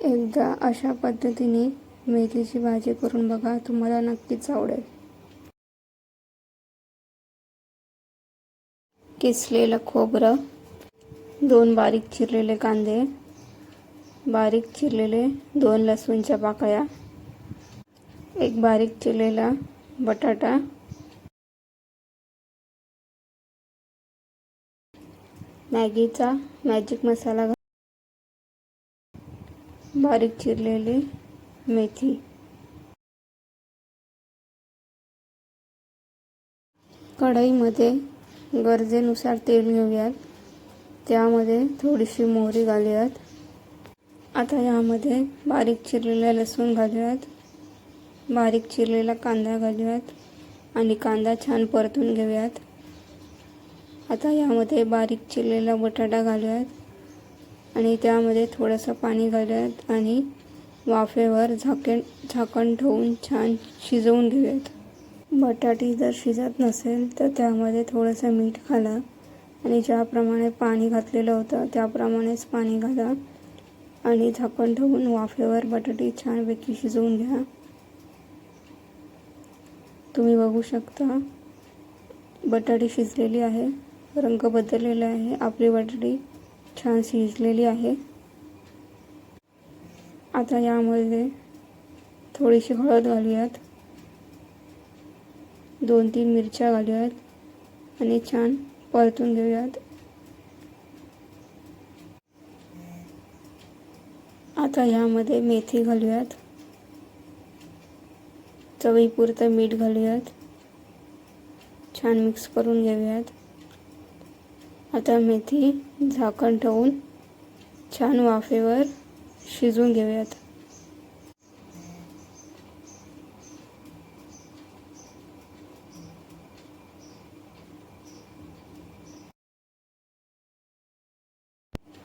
एकदा अशा पद्धतीने मेथीची भाजी करून बघा, तुम्हाला नक्कीच आवडेल. किसलेलं खोबरं, 2 बारीक चिरलेले कांदे, बारीक चिरलेले 2 लसूणच्या पाकळ्या, एक बारीक चिरलेला बटाटा, मॅगीचा मॅजिक मसाला, बारीक चिरलेली मेथी. कढईमध्ये गरजेनुसार तेल घेऊयात. त्यामध्ये थोडीशी मोहरी घालूयात. आता यामध्ये बारीक चिरलेला लसूण घालूयात, बारीक चिरलेला कांदा घालूयात आणि कांदा छान परतून घेऊयात. आता यामध्ये बारीक चिरलेला बटाटा घालूयात आणि त्यामध्ये थोडंसं पाणी घालूयात आणि वाफेवर झाकण ठेवून छान शिजवून घेऊयात. बटाटी जर शिजत नसेल तर त्यामध्ये थोडंसं मीठ घाला आणि ज्याप्रमाणे पाणी घातलेलं होतं त्याप्रमाणेच पाणी घाला आणि झाकण ठेवून वाफेवर बटाटी छानपैकी शिजवून घ्या. तुम्ही बघू शकता बटाटी शिजलेली आहे, रंग बदललेला आहे. आपली बटाटी छान शिजलेली आहे. आता यामध्ये थोडीशी हळद घालूयात, 2-3 मिरच्या घालूयात आणि छान परतून घेऊयात. आता यामध्ये मेथी घालूयात, चवीपुरतं मीठ घालूयात, छान मिक्स करून घेऊयात. आता मेथी झाकण ठेवून छान वाफेवर शिजवून घेऊयात.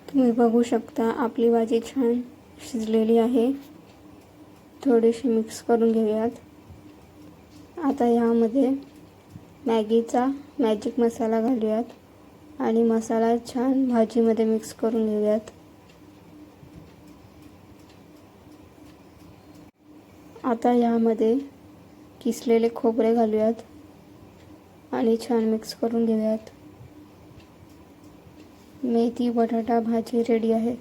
तुम्ही बघू शकता आपली भाजी छान शिजलेली आहे. थोडीशी मिक्स करून घेऊयात. आता यामध्ये मॅगीचा मॅजिक मसाला घालूयात आणि मसाला छान भाजीमध्ये मिक्स करून घेऊयात. आता यामध्ये किसलेले खोबरे घालूयात आणि छान मिक्स करून घेऊयात. मेथी बटाटा भाजी रेडी आहे.